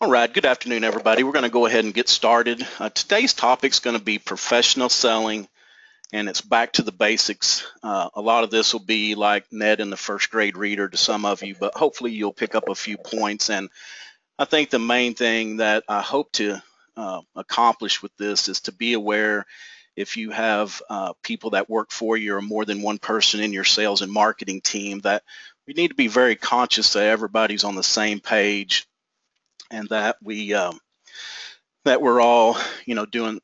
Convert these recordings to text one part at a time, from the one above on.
All right, good afternoon, everybody. We're going to go ahead and get started. Today's topic is going to be professional selling, and it's back to the basics. A lot of this will be like Ned in the first grade reader to some of you, but hopefully you'll pick up a few points. And I think the main thing that I hope to accomplish with this is to be aware if you have people that work for you or more than one person in your sales and marketing team, that we need to be very conscious that everybody's on the same page and that we're all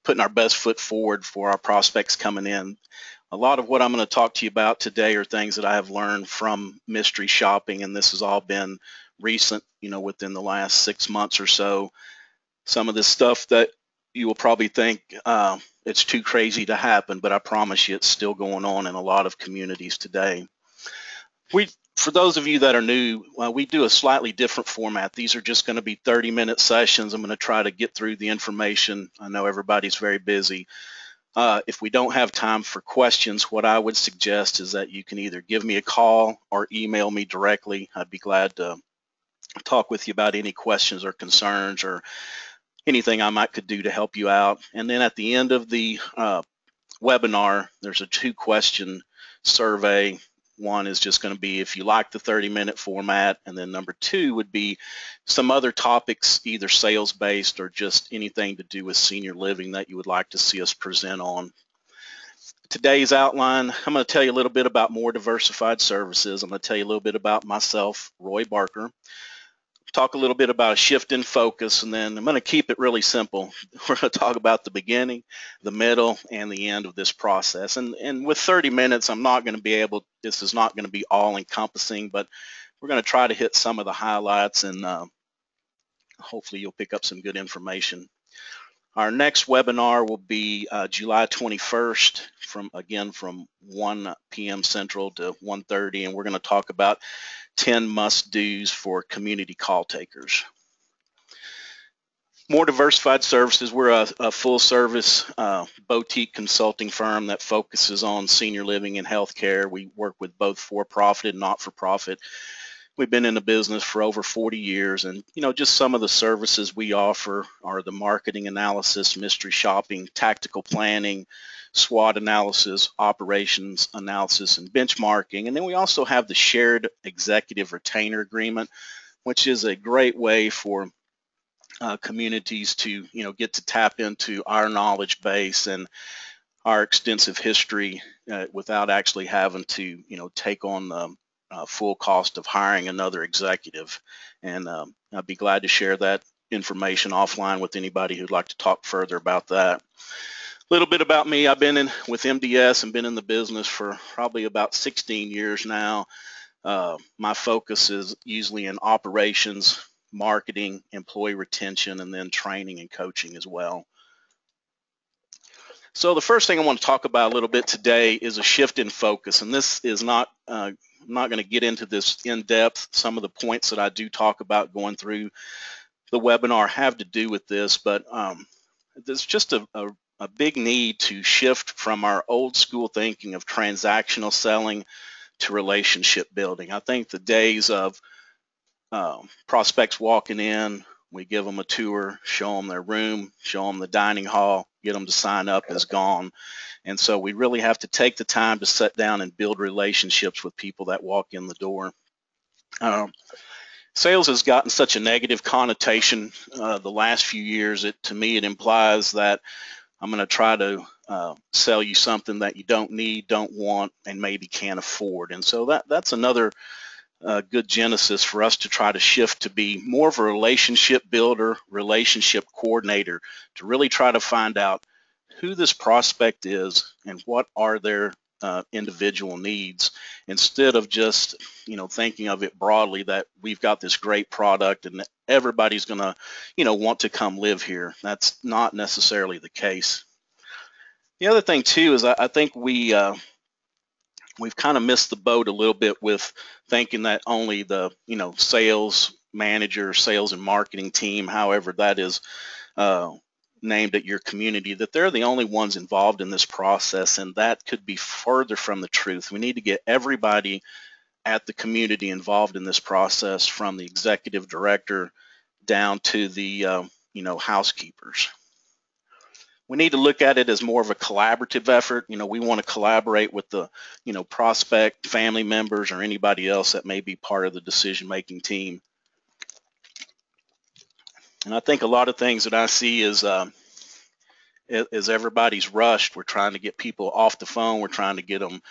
putting our best foot forward for our prospects coming in. A lot of what I'm going to talk to you about today are things that I have learned from mystery shopping, and this has all been recent, within the last 6 months or so. Some of this stuff that you will probably think it's too crazy to happen, but I promise you it's still going on in a lot of communities today. For those of you that are new, we do a slightly different format. These are just going to be 30-minute sessions. I'm going to try to get through the information. I know everybody's very busy. If we don't have time for questions, what I would suggest is that you can either give me a call or email me directly. I'd be glad to talk with you about any questions or concerns or anything I could do to help you out. And then at the end of the webinar, there's a 2-question survey. One is just going to be if you like the 30-minute format, and then number 2 would be some other topics, either sales-based or just anything to do with senior living that you would like to see us present on. Today's outline, I'm going to tell you a little bit about more diversified services. I'm going to tell you a little bit about myself, Roy Barker. Talk a little bit about a shift in focus, and then I'm going to keep it really simple. We're going to talk about the beginning, the middle, and the end of this process. And with 30 minutes, I'm not going to be able, this is not going to be all encompassing, but we're going to try to hit some of the highlights, and hopefully you'll pick up some good information. Our next webinar will be July 21st from 1 p.m. Central to 1:30, and we're going to talk about 10 must-dos for community call takers. More diversified services. We're a full-service boutique consulting firm that focuses on senior living and healthcare. We work with both for-profit and not-for-profit. We've been in the business for over 40 years, and just some of the services we offer are the marketing analysis, mystery shopping, tactical planning, SWOT analysis, operations analysis, and benchmarking. And then we also have the shared executive retainer agreement, which is a great way for communities to get to tap into our knowledge base and our extensive history without actually having to take on the full cost of hiring another executive. And I'd be glad to share that information offline with anybody who'd like to talk further about that. A little bit about me. I've been with MDS and been in the business for probably about 16 years now. My focus is usually in operations, marketing, employee retention, and then training and coaching as well. So the first thing I want to talk about a little bit today is a shift in focus, and this is not I'm not going to get into this in depth. Some of the points that I do talk about going through the webinar have to do with this, but there's just a big need to shift from our old school thinking of transactional selling to relationship building. I think the days of prospects walking in, we give them a tour, show them their room, show them the dining hall, get them to sign up is gone. And so we really have to take the time to sit down and build relationships with people that walk in the door. Sales has gotten such a negative connotation the last few years. To me, it implies that I'm going to try to sell you something that you don't need, don't want, and maybe can't afford. And so that's another good genesis for us to try to shift to be more of a relationship builder, relationship coordinator, to really try to find out who this prospect is and what are their individual needs, instead of just thinking of it broadly that we've got this great product and everybody's going to want to come live here. That's not necessarily the case. The other thing too is I think we've kind of missed the boat a little bit with thinking that only the sales manager, sales and marketing team, however that is named at your community, that they're the only ones involved in this process, and that could be further from the truth. We need to get everybody at the community involved in this process, from the executive director down to the housekeepers. We need to look at it as more of a collaborative effort. We want to collaborate with the prospect, family members, or anybody else that may be part of the decision-making team. And I think a lot of things that I see is everybody's rushed. We're trying to get people off the phone. We're trying to get them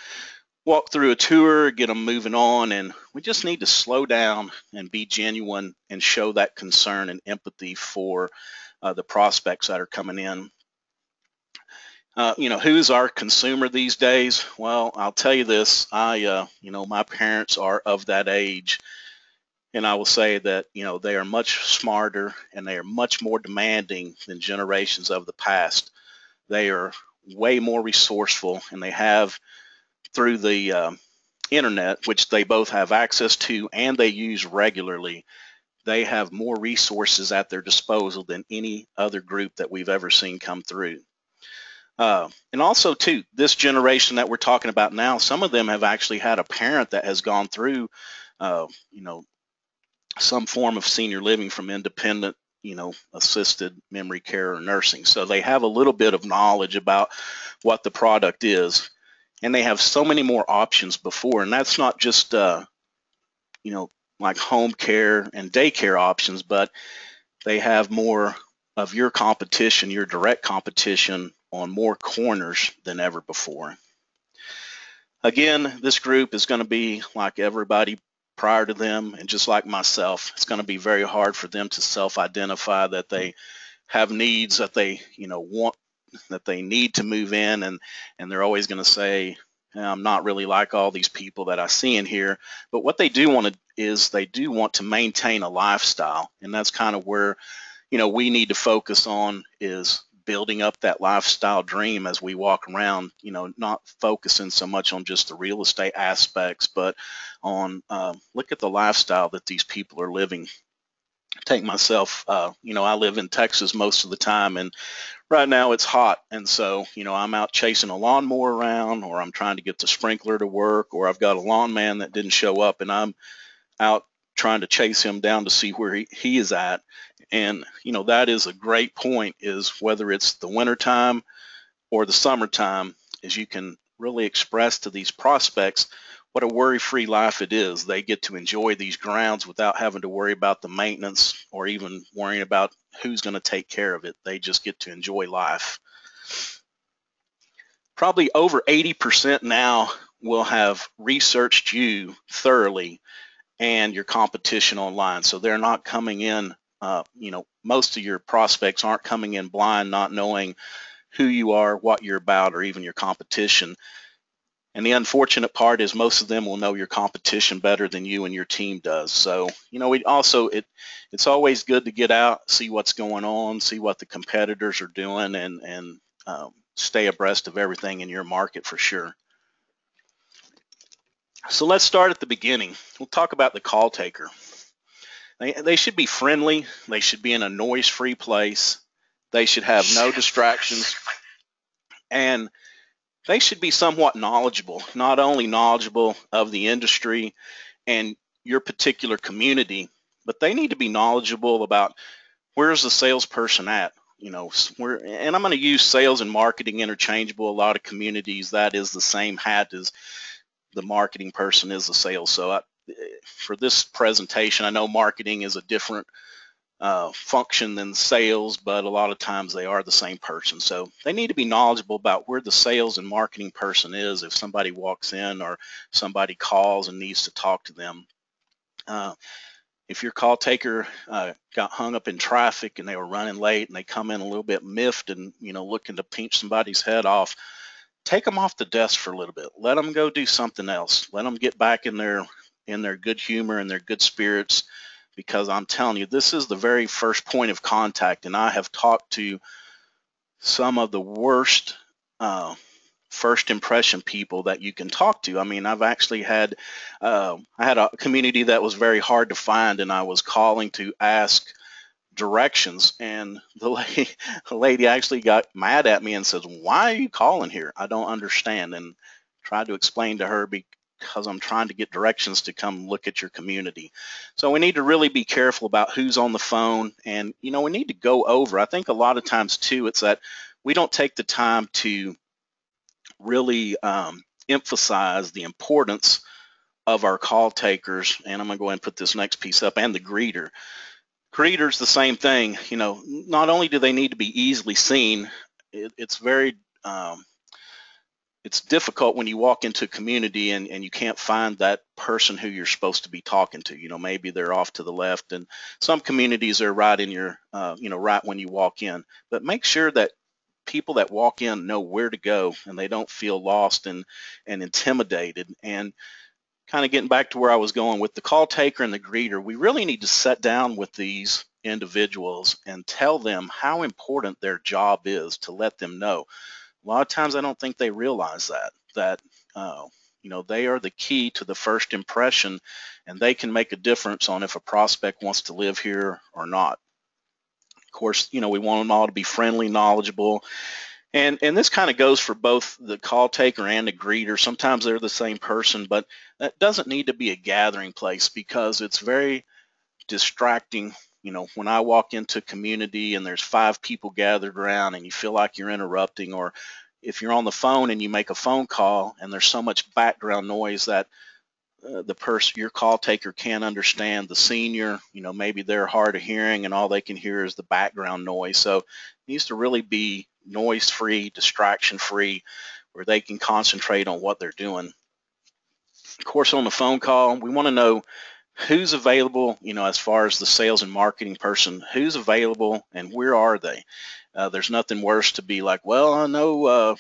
walk through a tour, get them moving on, and we just need to slow down and be genuine and show that concern and empathy for the prospects that are coming in. Who's our consumer these days? Well, I'll tell you this. My parents are of that age, and I will say that they are much smarter and they are much more demanding than generations of the past. They are way more resourceful, and they have, through the internet, which they both have access to and they use regularly, they have more resources at their disposal than any other group that we've ever seen come through. And also, too, this generation that we're talking about now, some of them have actually had a parent that has gone through, some form of senior living, from independent, assisted memory care or nursing. So they have a little bit of knowledge about what the product is, and they have so many more options before. And that's not just, like home care and daycare options, but they have more of your competition, your direct competition, on more corners than ever before. Again, this group is going to be like everybody prior to them, and just like myself, it's going to be very hard for them to self-identify that they have needs that they want, that they need to move in, and they're always going to say, I'm not really like all these people that I see in here. But what they do want to is they do want to maintain a lifestyle, and that's kind of where we need to focus on, is building up that lifestyle dream as we walk around, not focusing so much on just the real estate aspects, but on look at the lifestyle that these people are living. Take myself, I live in Texas most of the time, and right now it's hot, and so I'm out chasing a lawnmower around, or I'm trying to get the sprinkler to work, or I've got a lawn man that didn't show up, and I'm out trying to chase him down to see where he is at. And that is a great point, is whether it's the wintertime or the summertime, is you can really express to these prospects what a worry-free life it is. They get to enjoy these grounds without having to worry about the maintenance or even worrying about who's going to take care of it. They just get to enjoy life. Probably over 80% now will have researched you thoroughly and your competition online. So they're not coming in, most of your prospects aren't coming in blind, not knowing who you are, what you're about, or even your competition. And the unfortunate part is most of them will know your competition better than you and your team does. So, it's always good to get out, see what's going on, see what the competitors are doing, and stay abreast of everything in your market for sure. So let's start at the beginning. We'll talk about the call taker. They should be friendly. They should be in a noise-free place. They should have no distractions. And they should be somewhat knowledgeable, not only knowledgeable of the industry and your particular community, but they need to be knowledgeable about where's the salesperson at. And I'm going to use sales and marketing interchangeable. A lot of communities, that is the same hat as the marketing person is the sales. So for this presentation, I know marketing is a different function than sales, but a lot of times they are the same person. So they need to be knowledgeable about where the sales and marketing person is if somebody walks in or somebody calls and needs to talk to them. If your call taker got hung up in traffic and they were running late and they come in a little bit miffed and looking to pinch somebody's head off, take them off the desk for a little bit. Let them go do something else. Let them get back in their good humor and their good spirits, because I'm telling you, this is the very first point of contact, and I have talked to some of the worst first impression people that you can talk to. I mean, I've actually had I had a community that was very hard to find, and I was calling to ask directions, and the lady actually got mad at me and says, "Why are you calling here? I don't understand." And tried to explain to her because I'm trying to get directions to come look at your community. So we need to really be careful about who's on the phone, and we need to go over. I think a lot of times too, it's that we don't take the time to really emphasize the importance of our call takers. And I'm going to go ahead and put this next piece up, and the greeter. Greeters, the same thing. Not only do they need to be easily seen, it's very it's difficult when you walk into a community and you can't find that person who you're supposed to be talking to. Maybe they're off to the left, and some communities are right in your right when you walk in. But make sure that people that walk in know where to go, and they don't feel lost and intimidated. And kind of getting back to where I was going with the call taker and the greeter, we really need to sit down with these individuals and tell them how important their job is, to let them know. A lot of times I don't think they realize that they are the key to the first impression, and they can make a difference on if a prospect wants to live here or not. Of course, we want them all to be friendly, knowledgeable, and this kind of goes for both the call taker and the greeter. Sometimes they're the same person, but that doesn't need to be a gathering place, because it's very distracting. When I walk into a community and there's 5 people gathered around and you feel like you're interrupting, or if you're on the phone and you make a phone call and there's so much background noise that the person, your call taker, can't understand the senior. Maybe they're hard of hearing and all they can hear is the background noise. So it needs to really be noise free, distraction free, where they can concentrate on what they're doing. Of course, on the phone call, we want to know who's available, as far as the sales and marketing person, who's available and where are they. There's nothing worse to be like, well, I know,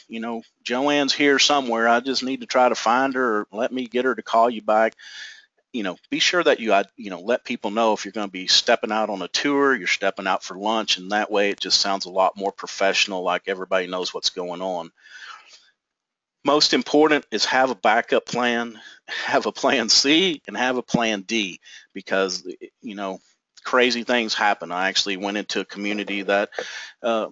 Joanne's here somewhere. I just need to try to find her, or let me get her to call you back. Be sure that you let people know if you're going to be stepping out on a tour, you're stepping out for lunch, and that way it just sounds a lot more professional, like everybody knows what's going on. Most important is have a backup plan, have a plan C, and have a plan D, because crazy things happen. I actually went into a community that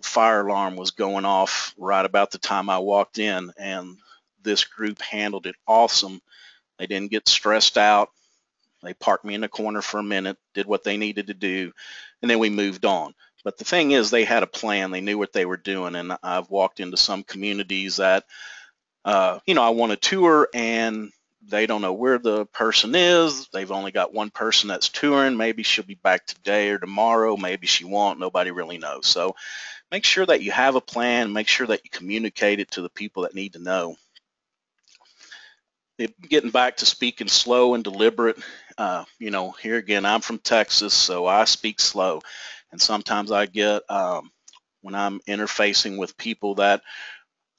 fire alarm was going off right about the time I walked in, and this group handled it awesome. They didn't get stressed out. They parked me in the corner for a minute, did what they needed to do, and then we moved on. But the thing is, they had a plan. They knew what they were doing. And I've walked into some communities that I want a tour and they don't know where the person is. They've only got one person that's touring. Maybe she'll be back today or tomorrow. Maybe she won't. Nobody really knows. So make sure that you have a plan. Make sure that you communicate it to the people that need to know. Getting back to speaking slow and deliberate, here again, I'm from Texas, so I speak slow. And sometimes I get, when I'm interfacing with people that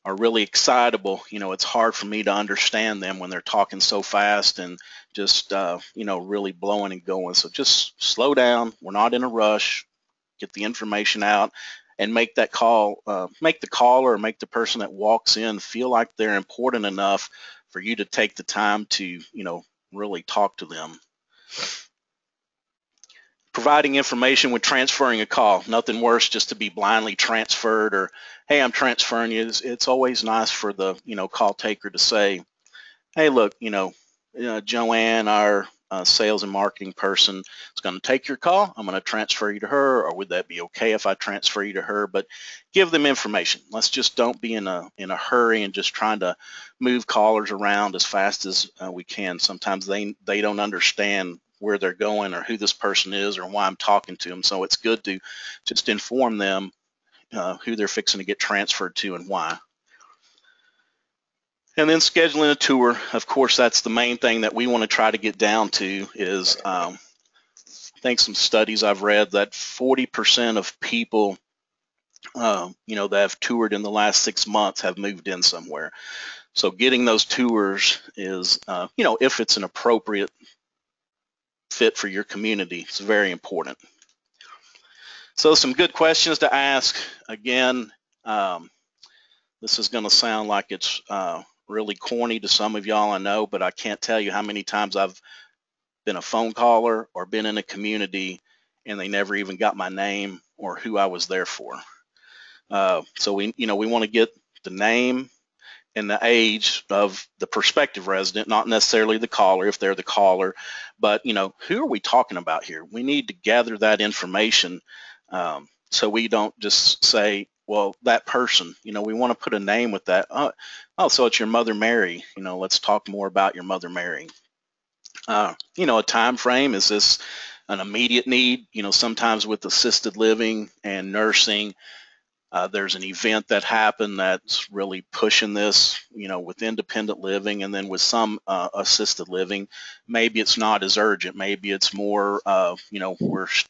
are really excitable, it's hard for me to understand them when they're talking so fast and just, really blowing and going. So just slow down. We're not in a rush. Get the information out and make that call, make the caller or make the person that walks in feel like they're important enough for you to take the time to, really talk to them. Providing information when transferring a call. Nothing worse just to be blindly transferred, or, hey, I'm transferring you. It's always nice for the, call taker to say, hey, look, Joanne, our sales and marketing person, is going to take your call. I'm going to transfer you to her, or would that be okay if I transfer you to her? But give them information. Let's just don't be in a hurry and just trying to move callers around as fast as we can. Sometimes they don't understand where they're going or who this person is or why I'm talking to them. So it's good to just inform them who they're fixing to get transferred to and why. And then scheduling a tour. Of course, that's the main thing that we want to try to get down to is, I think some studies I've read that 40% of people, that have toured in the last 6 months have moved in somewhere. So getting those tours is, if it's an appropriate fit for your community, it's very important. So some good questions to ask. Again, this is going to sound like it's really corny to some of y'all, I know, but I can't tell you how many times I've been a phone caller or been in a community and they never even got my name or who I was there for. So we want to get the name and the age of the prospective resident, not necessarily the caller if they're the caller, but who are we talking about here? We need to gather that information, so we don't just say, well, that person. We want to put a name with that. Oh, so it's your Mother Mary. Let's talk more about your Mother Mary. A time frame, is this an immediate need? Sometimes with assisted living and nursing, there's an event that happened that's really pushing this, with independent living, and then with some assisted living, maybe it's not as urgent. Maybe it's more,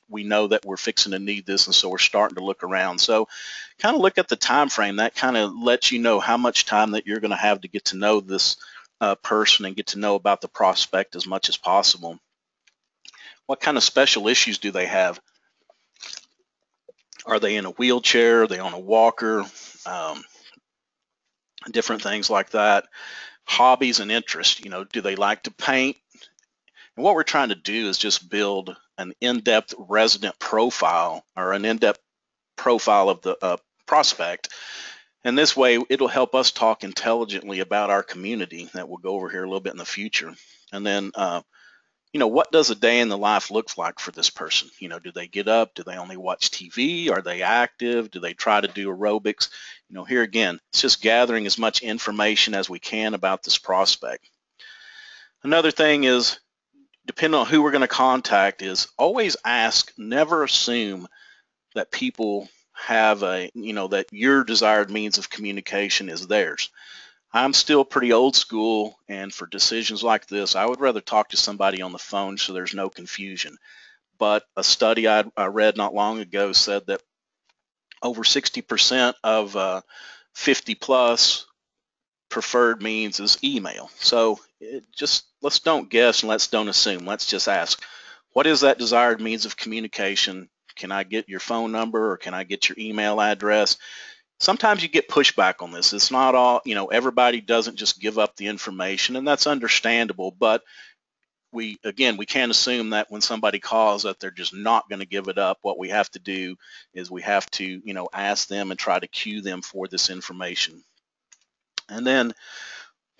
we know that we're fixing to need this, and so we're starting to look around. So kind of look at the time frame. That kind of lets you know how much time that you're going to have to get to know this person and get to know about the prospect as much as possible. What kind of special issues do they have? Are they in a wheelchair? Are they on a walker? Different things like that. Hobbies and interests. Do they like to paint? And what we're trying to do is just build an in-depth resident profile, or an in-depth profile of the prospect. And this way, it'll help us talk intelligently about our community, that we'll go over here a little bit in the future. And then what does a day in the life look like for this person? Do they get up? Do they only watch TV? Are they active? Do they try to do aerobics? Here again, it's just gathering as much information as we can about this prospect. Another thing is, depending on who we're going to contact, is always ask, never assume that people have that your desired means of communication is theirs. I'm still pretty old school, and for decisions like this, I would rather talk to somebody on the phone so there's no confusion. But a study I read not long ago said that over 60% of 50 plus preferred means is email. So let's don't guess and let's don't assume. Let's just ask, what is that desired means of communication? Can I get your phone number, or can I get your email address? Sometimes you get pushback on this. It's not all, everybody doesn't just give up the information, and that's understandable. But we can't assume that when somebody calls that they're just not going to give it up. What we have to do is we have to, ask them and try to cue them for this information. And then,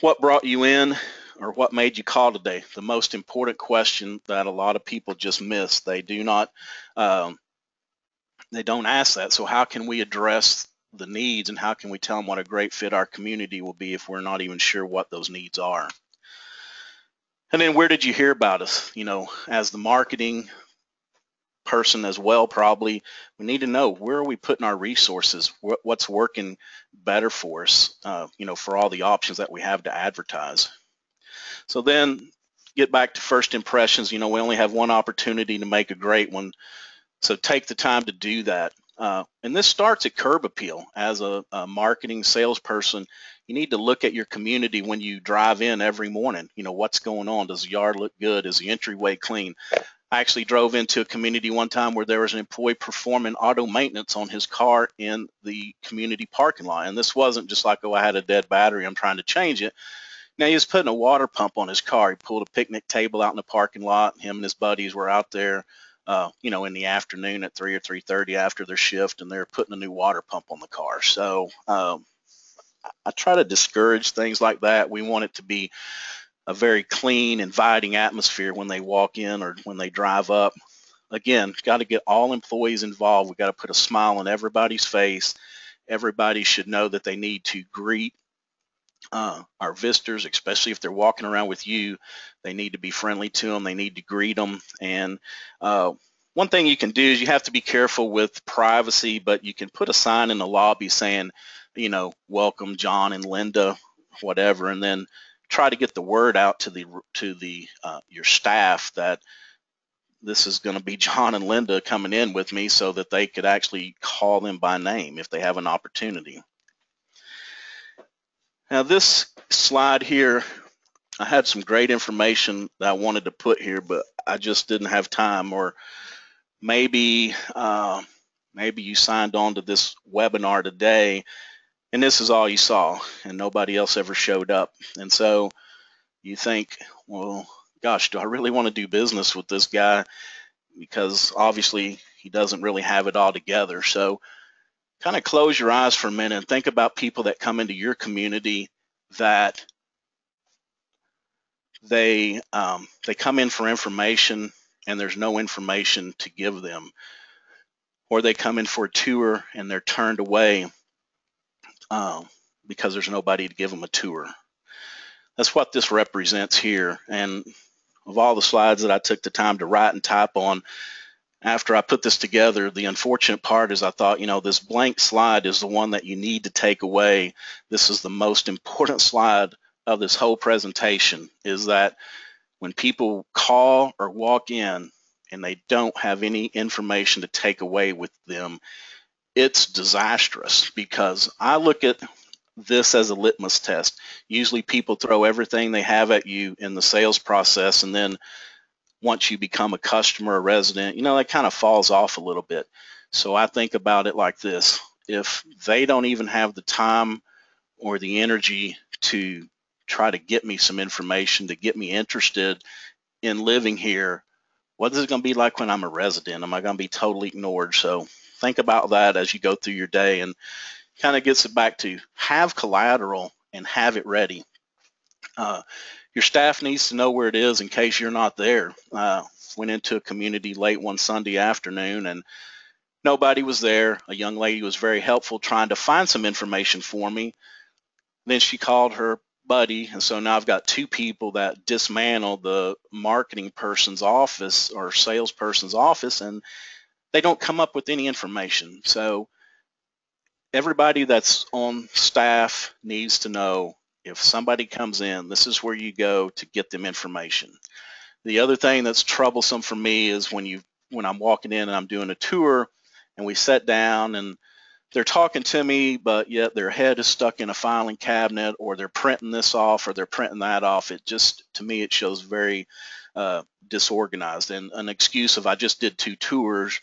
what brought you in, or what made you call today? The most important question that a lot of people just miss. They don't ask that. So how can we address the needs, and how can we tell them what a great fit our community will be if we're not even sure what those needs are? And then, where did you hear about us? As the marketing person as well, probably we need to know, where are we putting our resources? What's working better for us, for all the options that we have to advertise. So then, get back to first impressions. We only have one opportunity to make a great one. So take the time to do that. And this starts at curb appeal. As a marketing salesperson, you need to look at your community when you drive in every morning. What's going on? Does the yard look good? Is the entryway clean? I actually drove into a community one time where there was an employee performing auto maintenance on his car in the community parking lot. And this wasn't just like, oh, I had a dead battery, I'm trying to change it. Now, he was putting a water pump on his car. He pulled a picnic table out in the parking lot. Him and his buddies were out there, in the afternoon at 3 or 3:30 after their shift, and they're putting a new water pump on the car. So I try to discourage things like that. We want it to be a very clean, inviting atmosphere when they walk in or when they drive up. Again, got to get all employees involved. We got to put a smile on everybody's face. Everybody should know that they need to greet our visitors, especially if they're walking around with you. They need to be friendly to them. They need to greet them. And one thing you can do is, you have to be careful with privacy, but you can put a sign in the lobby saying, welcome John and Linda, whatever, and then try to get the word out to your staff that this is going to be John and Linda coming in with me, so that they could actually call them by name if they have an opportunity. Now, this slide here, I had some great information that I wanted to put here, but I just didn't have time. Or maybe you signed on to this webinar today and this is all you saw and nobody else ever showed up. And so you think, well, gosh, do I really want to do business with this guy? Because obviously he doesn't really have it all together. So kind of close your eyes for a minute and think about people that come into your community that they come in for information and there's no information to give them, or they come in for a tour and they're turned away because there's nobody to give them a tour. That's what this represents here. And of all the slides that I took the time to write and type on, after I put this together, the unfortunate part is I thought, this blank slide is the one that you need to take away. This is the most important slide of this whole presentation, is that when people call or walk in and they don't have any information to take away with them, it's disastrous, because I look at this as a litmus test. Usually people throw everything they have at you in the sales process, and then once you become a customer or resident, that kind of falls off a little bit. So I think about it like this: if they don't even have the time or the energy to try to get me some information to get me interested in living here, what is it going to be like when I'm a resident? Am I going to be totally ignored? So think about that as you go through your day, and kind of gets it back to have collateral and have it ready. Your staff needs to know where it is in case you're not there. Went into a community late one Sunday afternoon and nobody was there. A young lady was very helpful trying to find some information for me. Then she called her buddy, and so now I've got two people that dismantle the marketing person's office or salesperson's office, and they don't come up with any information. So everybody that's on staff needs to know, if somebody comes in, this is where you go to get them information. The other thing that's troublesome for me is when I'm walking in and I'm doing a tour and we sit down and they're talking to me, but yet their head is stuck in a filing cabinet, or they're printing this off or they're printing that off. It just, to me, it shows very disorganized. And an excuse of I just did 2 tours,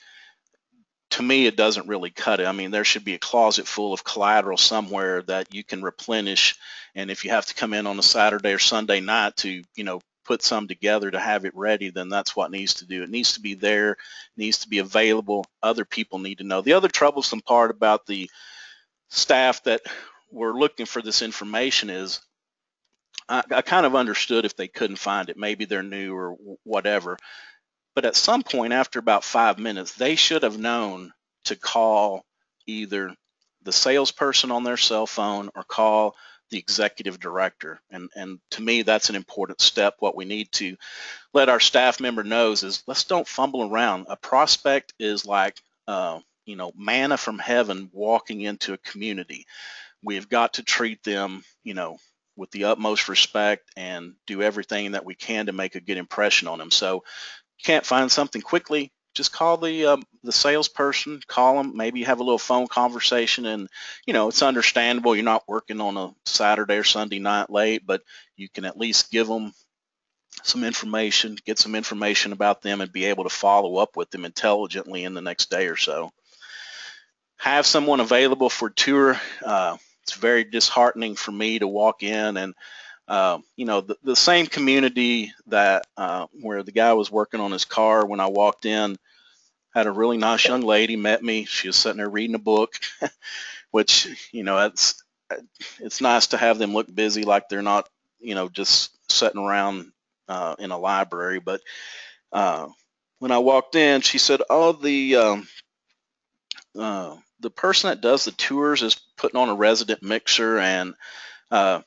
to me, it doesn't really cut it. I mean, there should be a closet full of collateral somewhere that you can replenish. And if you have to come in on a Saturday or Sunday night to, put some together to have it ready, then that's what needs to do. It needs to be there, it needs to be available. Other people need to know. The other troublesome part about the staff that were looking for this information is I kind of understood if they couldn't find it. Maybe they're new or whatever. But at some point, after about 5 minutes, they should have known to call either the salesperson on their cell phone or call the executive director. And to me, that's an important step. What we need to let our staff member knows is, let's don't fumble around. A prospect is like, manna from heaven walking into a community. We've got to treat them, with the utmost respect and do everything that we can to make a good impression on them. So can't find something quickly, just call the salesperson, call them, maybe have a little phone conversation. And it's understandable, you're not working on a Saturday or Sunday night late, but you can at least give them some information, get some information about them, and be able to follow up with them intelligently in the next day or so. Have someone available for tour. It's very disheartening for me to walk in and the same community that where the guy was working on his car, when I walked in, had a really nice young lady, met me. She was sitting there reading a book, which, it's nice to have them look busy, like they're not, just sitting around in a library. But when I walked in, she said, oh, the person that does the tours is putting on a resident mixer, and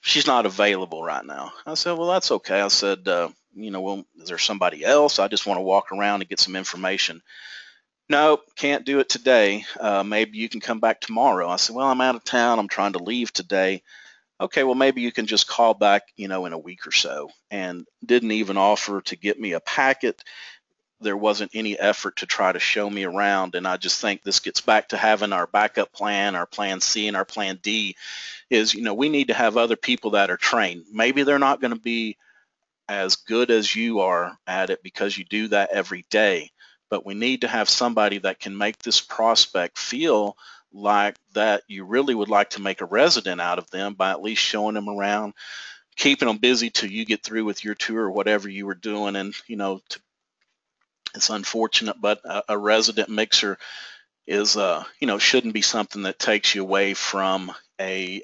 she's not available right now. I said, well, that's okay. I said, well, is there somebody else? I just want to walk around and get some information. No, can't do it today. Maybe you can come back tomorrow. I said, well, I'm out of town. I'm trying to leave today. Okay, well, maybe you can just call back, in a week or so. And didn't even offer to get me a packet. There wasn't any effort to try to show me around. And I just think this gets back to having our backup plan, our plan C and our plan D. Is, we need to have other people that are trained. Maybe they're not going to be as good as you are at it because you do that every day, but we need to have somebody that can make this prospect feel like that you really would like to make a resident out of them by at least showing them around, keeping them busy till you get through with your tour or whatever you were doing. And it's unfortunate, but a resident mixer is shouldn't be something that takes you away from a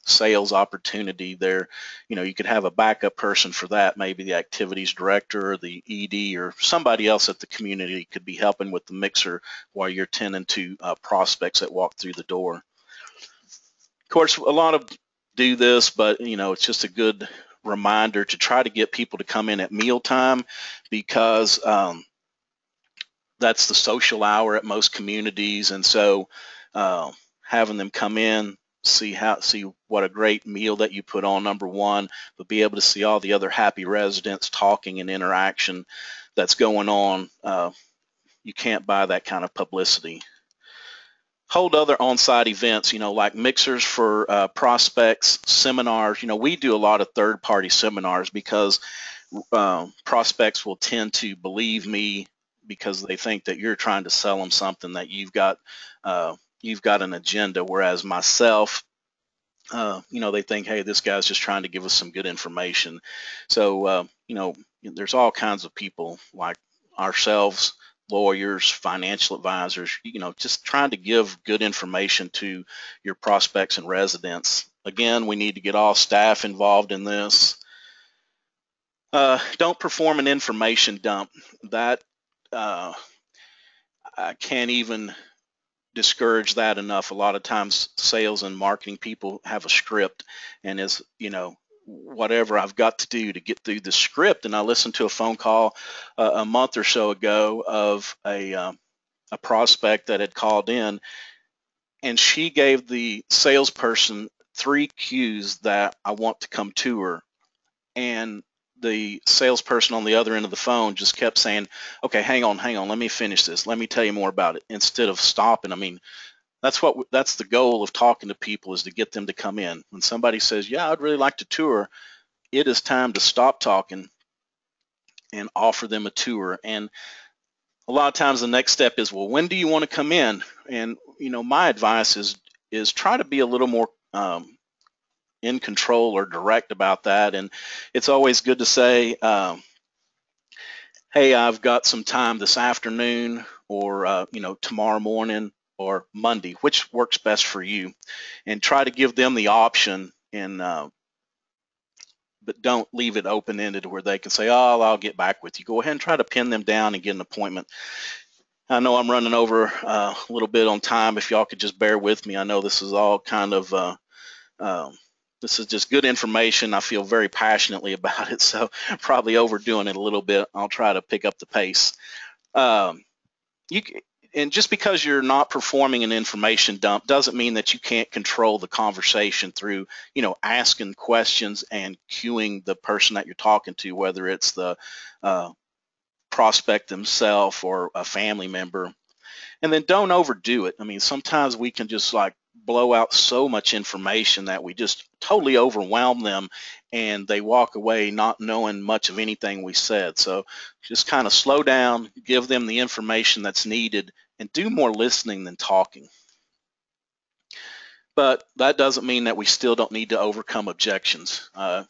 sales opportunity there, you could have a backup person for that, maybe the activities director or the ED or somebody else at the community could be helping with the mixer while you're tending to prospects that walk through the door. Of course, a lot of do this, but it's just a good reminder to try to get people to come in at mealtime, because that's the social hour at most communities, and so having them come in, see what a great meal that you put on, number one, but be able to see all the other happy residents talking and interaction that's going on. You can't buy that kind of publicity. Hold other on-site events, like mixers for prospects, seminars. We do a lot of third-party seminars because prospects will tend to believe me because they think that you're trying to sell them something, that you've got an agenda, whereas myself, they think, hey, this guy's just trying to give us some good information. So there's all kinds of people like ourselves, lawyers, financial advisors, just trying to give good information to your prospects and residents. Again, we need to get all staff involved in this. Don't perform an information dump. That I can't even discourage that enough. A lot of times sales and marketing people have a script, and whatever I've got to do to get through the script. And I listened to a phone call a month or so ago of a prospect that had called in, and she gave the salesperson 3 cues that I want to come to her, and the salesperson on the other end of the phone just kept saying, okay, hang on, let me finish this, let me tell you more about it, instead of stopping. I mean, that's the goal of talking to people, is to get them to come in. When somebody says, yeah, I'd really like to tour, it is time to stop talking and offer them a tour. And a lot of times the next step is, well, when do you want to come in? And my advice is try to be a little more in control or direct about that. And it's always good to say, hey, I've got some time this afternoon, or tomorrow morning, or Monday, which works best for you, and try to give them the option. And but don't leave it open-ended where they can say, oh, I'll get back with you. Go ahead and try to pin them down and get an appointment. I know I'm running over a little bit on time. If y'all could just bear with me. I know this is all kind of this is just good information. I feel very passionately about it, so probably overdoing it a little bit. I'll try to pick up the pace. And just because you're not performing an information dump doesn't mean that you can't control the conversation through, asking questions and cueing the person that you're talking to, whether it's the prospect themselves or a family member. And then don't overdo it. I mean, sometimes we can just blow out so much information that we just totally overwhelm them, and they walk away not knowing much of anything we said. So just kind of slow down, give them the information that's needed, and do more listening than talking. But that doesn't mean that we still don't need to overcome objections. I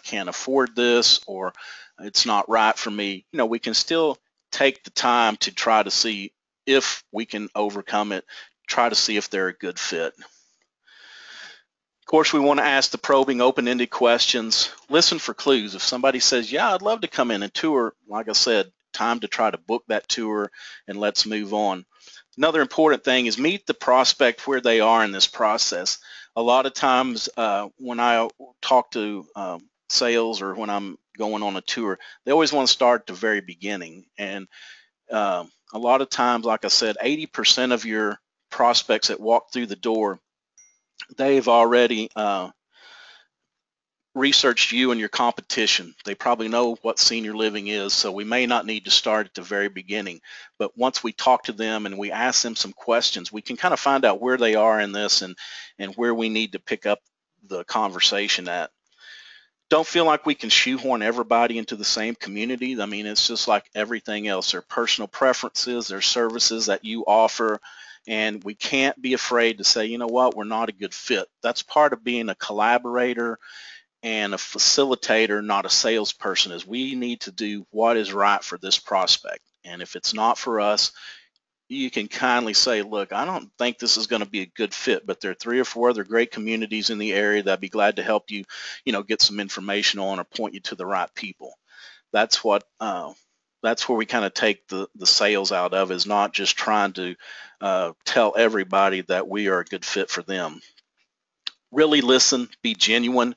can't afford this, or it's not right for me. We can still take the time to try to see if we can overcome it, try to see if they're a good fit. Of course, we want to ask the probing, open-ended questions. Listen for clues. If somebody says, yeah, I'd love to come in and tour, like I said, time to try to book that tour, and let's move on. Another important thing is meet the prospect where they are in this process. A lot of times when I talk to sales, or when I'm going on a tour, they always want to start at the very beginning. And a lot of times, like I said, 80% of your prospects that walk through the door, they've already researched you and your competition. They probably know what senior living is, so we may not need to start at the very beginning. But once we talk to them and we ask them some questions, we can kind of find out where they are in this, and where we need to pick up the conversation at. Don't feel like we can shoehorn everybody into the same community. I mean, it's just like everything else. There are personal preferences, there are services that you offer, and we can't be afraid to say, you know what, we're not a good fit. That's part of being a collaborator and a facilitator, not a salesperson, is we need to do what is right for this prospect. And if it's not for us, you can kindly say, look, I don't think this is going to be a good fit, but there are 3 or 4 other great communities in the area that'd be glad to help you, get some information on or point you to the right people. That's what that's where we kind of take the sales out of, is not just trying to tell everybody that we are a good fit for them. Really listen, be genuine.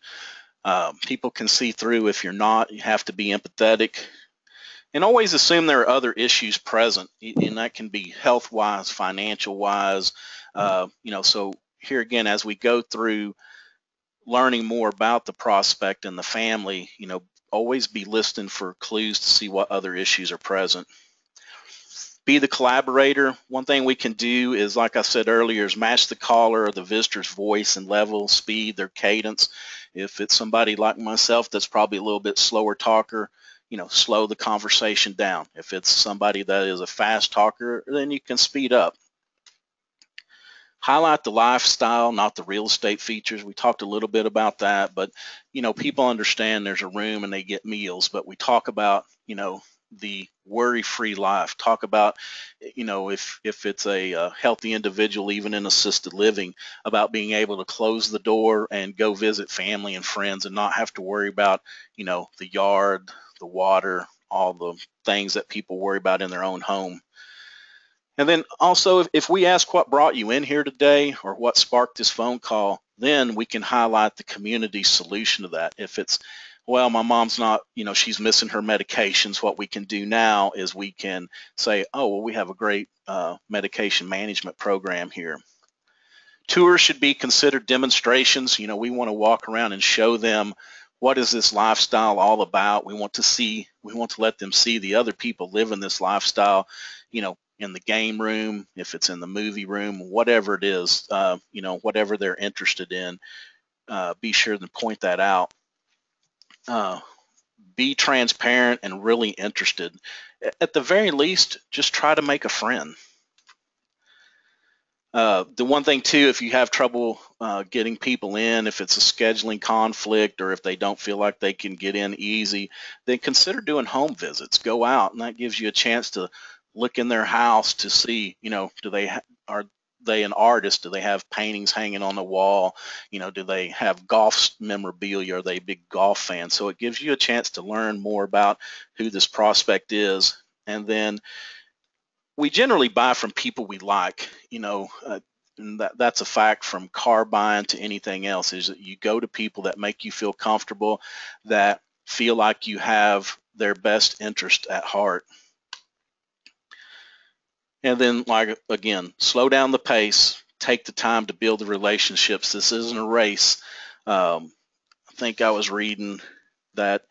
People can see through if you're not. You have to be empathetic, and always assume there are other issues present, and that can be health wise, financial wise. So here again, as we go through learning more about the prospect and the family, always be listening for clues to see what other issues are present. Be the collaborator. One thing we can do is, like I said earlier, is match the caller or the visitor's voice and level, speed, their cadence. If it's somebody like myself that's probably a little bit slower talker, slow the conversation down. If it's somebody that is a fast talker, then you can speed up. Highlight the lifestyle, not the real estate features. We talked a little bit about that, but people understand there's a room and they get meals, but we talk about the worry-free life. Talk about if it's a healthy individual, even in assisted living, about being able to close the door and go visit family and friends and not have to worry about the yard, the water, all the things that people worry about in their own home. And then also, if we ask what brought you in here today or what sparked this phone call, then we can highlight the community solution to that. If it's, well, my mom's not, she's missing her medications, what we can do now is we can say, oh, well, we have a great medication management program here. Tours should be considered demonstrations. We want to walk around and show them what is this lifestyle all about. We want to let them see the other people living this lifestyle, in the game room, if it's in the movie room, whatever it is, whatever they're interested in, be sure to point that out. Be transparent and really interested. At the very least, just try to make a friend. The one thing too, if you have trouble getting people in, if it's a scheduling conflict or if they don't feel like they can get in easy, then consider doing home visits. Go out, and that gives you a chance to look in their house to see, are they an artist? Do they have paintings hanging on the wall? Do they have golf memorabilia? Are they a big golf fan? So it gives you a chance to learn more about who this prospect is. And then we generally buy from people we like, and that's a fact from car buying to anything else, is that you go to people that make you feel comfortable, that feel like you have their best interest at heart. And then, like, again, slow down the pace, take the time to build the relationships. This isn't a race. I think I was reading that,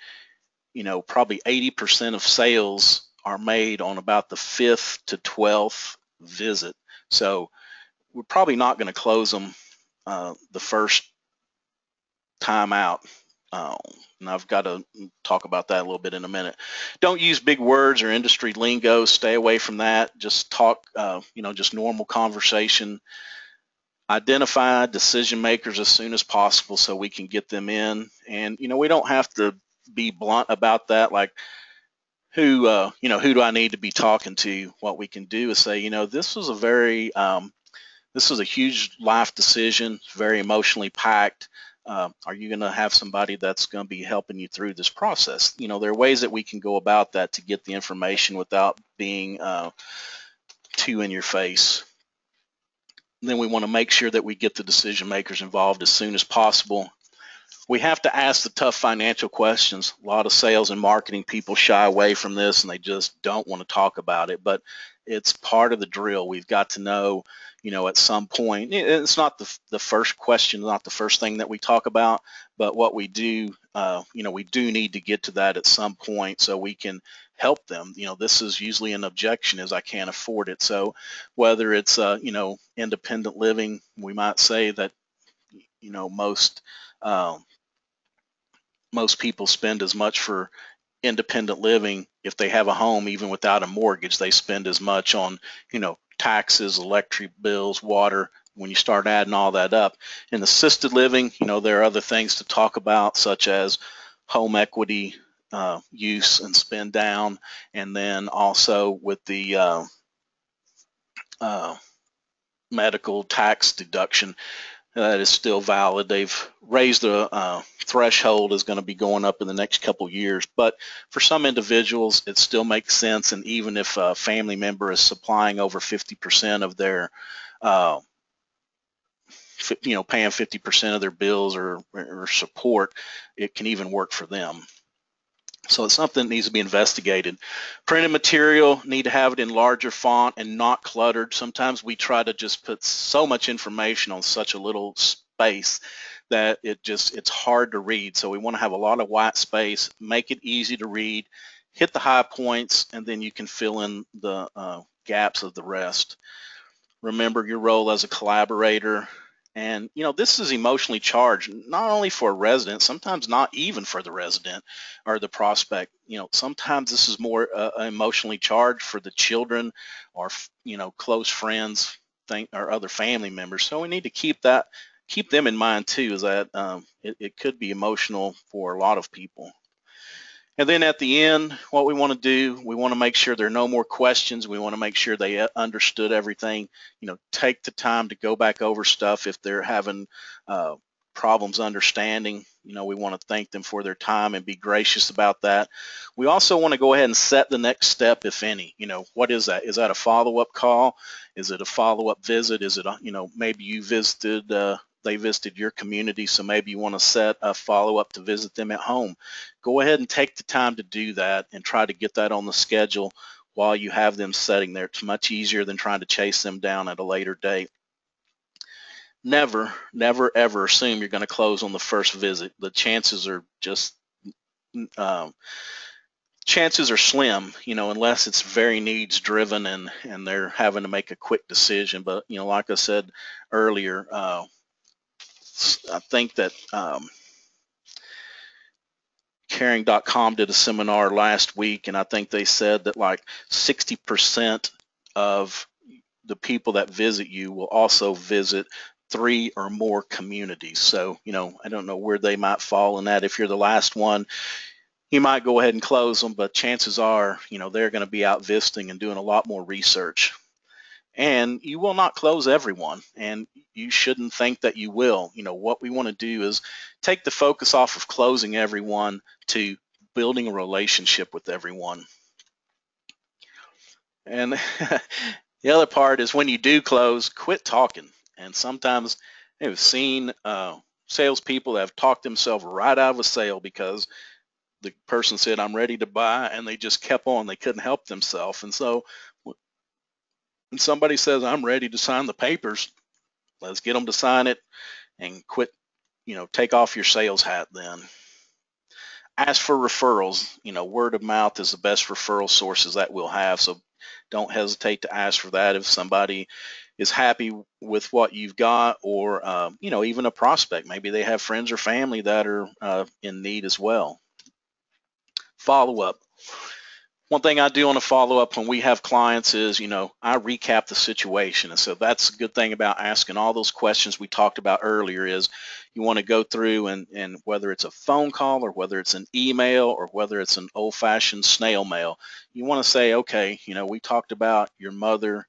probably 80% of sales are made on about the 5th to 12th visit. So we're probably not going to close them the first time out. And I've got to talk about that a little bit in a minute. Don't use big words or industry lingo. Stay away from that. Just talk, just normal conversation. Identify decision makers as soon as possible so we can get them in. And, we don't have to be blunt about that. Like, who do I need to be talking to? What we can do is say, this was a huge life decision, very emotionally packed. Are you going to have somebody that's going to be helping you through this process? There are ways that we can go about that to get the information without being too in your face. And then we want to make sure that we get the decision makers involved as soon as possible. We have to ask the tough financial questions. A lot of sales and marketing people shy away from this and they just don't want to talk about it, but it's part of the drill. We've got to know, at some point, it's not the first question, not the first thing that we talk about, but what we do, we do need to get to that at some point so we can help them. This is usually an objection, is I can't afford it. So whether it's, independent living, we might say that, most people spend as much for independent living if they have a home, even without a mortgage. They spend as much on, taxes, electric bills, water. When you start adding all that up, in assisted living, there are other things to talk about, such as home equity use and spend down, and then also with the medical tax deduction that is still valid. They've raised the threshold is going to be going up in the next couple years, but for some individuals it still makes sense. And even if a family member is supplying over 50% of their uh, paying 50% of their bills or support, it can even work for them. So it's something that needs to be investigated. Printed material, need to have it in larger font and not cluttered. Sometimes we try to just put so much information on such a little space that it's hard to read. So we want to have a lot of white space, make it easy to read, hit the high points, and then you can fill in the gaps of the rest. Remember your role as a collaborator. And this is emotionally charged, not only for a resident, sometimes not even for the resident or the prospect. Sometimes this is more emotionally charged for the children or close friends or other family members. So we need to keep them in mind too, is that it could be emotional for a lot of people. And then at the end, what we want to do, we want to make sure there are no more questions. We want to make sure they understood everything. Take the time to go back over stuff if they're having problems understanding. We want to thank them for their time and be gracious about that. We also want to go ahead and set the next step, if any. What is that? Is that a follow-up call? Is it a follow-up visit? Is it maybe you visited they visited your community, so maybe you want to set a follow-up to visit them at home. Go ahead and take the time to do that and try to get that on the schedule while you have them sitting there. It's much easier than trying to chase them down at a later date. Never, never, ever assume you're going to close on the first visit. The chances are slim, unless it's very needs driven and they're having to make a quick decision. But like I said earlier, I think that Caring.com did a seminar last week, and I think they said that like 60% of the people that visit you will also visit 3 or more communities. So, I don't know where they might fall in that. If you're the last one, you might go ahead and close them, but chances are, they're going to be out visiting and doing a lot more research. And you will not close everyone, and you shouldn't think that you will. What we want to do is take the focus off of closing everyone to building a relationship with everyone. And the other part is when you do close, quit talking. And sometimes I've seen salespeople that have talked themselves right out of a sale because the person said, "I'm ready to buy," and they just kept on. They couldn't help themselves. And so when somebody says, "I'm ready to sign the papers," let's get them to sign it and quit, take off your sales hat then. Ask for referrals. Word of mouth is the best referral sources that we'll have. So don't hesitate to ask for that if somebody is happy with what you've got, or even a prospect. Maybe they have friends or family that are in need as well. Follow up. One thing I do on a follow-up when we have clients is, I recap the situation. And so that's a good thing about asking all those questions we talked about earlier is you want to go through and whether it's a phone call or whether it's an email or whether it's an old-fashioned snail mail, you want to say, okay, we talked about your mother,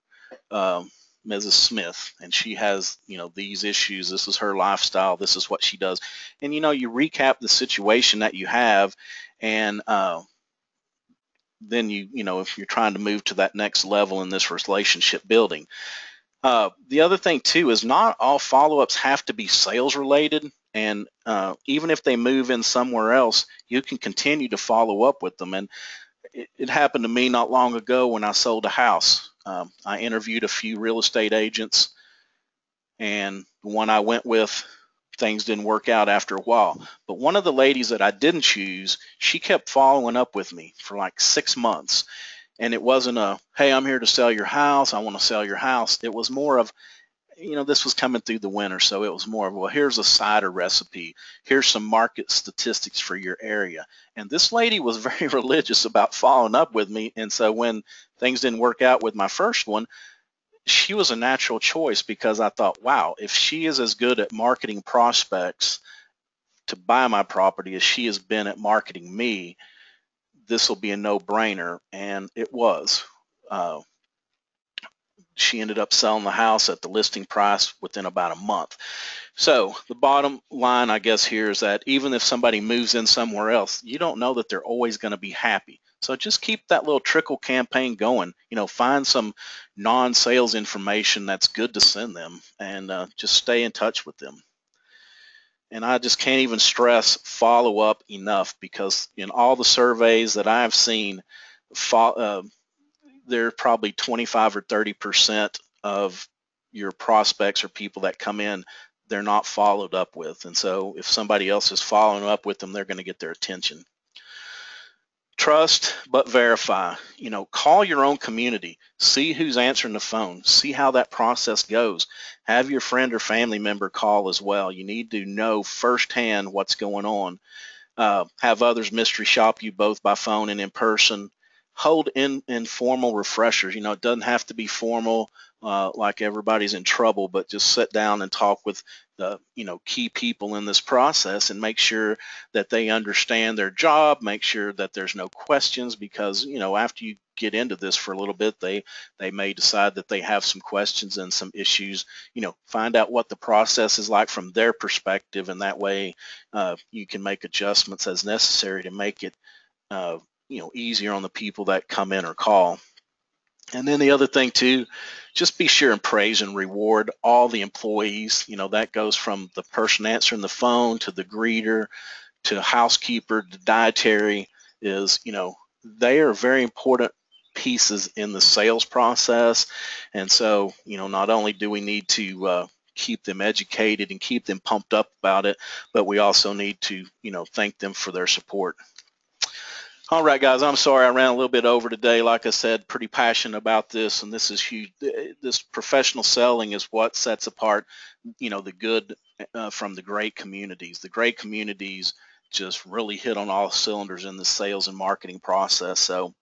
Mrs. Smith, and she has, these issues. This is her lifestyle. This is what she does. And, you recap the situation that you have, and then if you're trying to move to that next level in this relationship building. The other thing too is not all follow-ups have to be sales related, and even if they move in somewhere else, you can continue to follow up with them. And it happened to me not long ago when I sold a house. I interviewed a few real estate agents, and the one I went with, things didn't work out after a while. But one of the ladies that I didn't choose, she kept following up with me for like 6 months. And it wasn't a, "Hey, I'm here to sell your house. I want to sell your house." It was more of, this was coming through the winter. So it was more of, "Well, here's a cider recipe. Here's some market statistics for your area." And this lady was very religious about following up with me. And so when things didn't work out with my first one, she was a natural choice because I thought, wow, if she is as good at marketing prospects to buy my property as she has been at marketing me, this will be a no-brainer. And it was. she ended up selling the house at the listing price within about a month. So the bottom line, I guess, here is that even if somebody moves in somewhere else, you don't know that they're always going to be happy. So just keep that little trickle campaign going. Find some non-sales information that's good to send them, and just stay in touch with them. And I just can't even stress follow up enough, because in all the surveys that I've seen, they're probably 25 or 30% of your prospects or people that come in, they're not followed up with. And so if somebody else is following up with them, they're going to get their attention. Trust but verify. Call your own community, see who's answering the phone, see how that process goes. Have your friend or family member call as well. You need to know firsthand what's going on. Have others mystery shop you both by phone and in person. Hold informal refreshers. It doesn't have to be formal, like everybody's in trouble, but just sit down and talk with the key people in this process and make sure that they understand their job. Make sure that there's no questions, because after you get into this for a little bit, they may decide that they have some questions and some issues. Find out what the process is like from their perspective, and that way you can make adjustments as necessary to make it easier on the people that come in or call. And then the other thing too, just be sure and praise and reward all the employees. That goes from the person answering the phone to the greeter to housekeeper to dietary. They are very important pieces in the sales process. And so not only do we need to keep them educated and keep them pumped up about it, but we also need to thank them for their support. All right, guys, I'm sorry I ran a little bit over today. Like I said, pretty passionate about this, and this is huge. This professional selling is what sets apart, the good from the great communities. The great communities just really hit on all cylinders in the sales and marketing process. So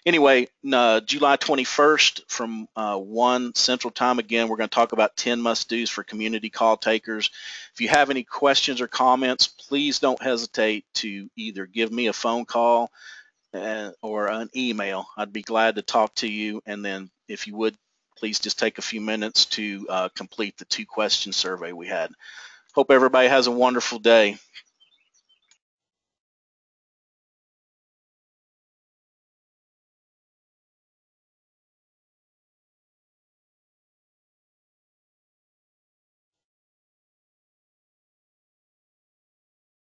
anyway, July 21st from 1 Central Time, again, we're going to talk about 10 must-dos for community call takers. If you have any questions or comments, please don't hesitate to either give me a phone call or an email. I'd be glad to talk to you. And then if you would, please just take a few minutes to complete the 2-question survey we had. Hope everybody has a wonderful day.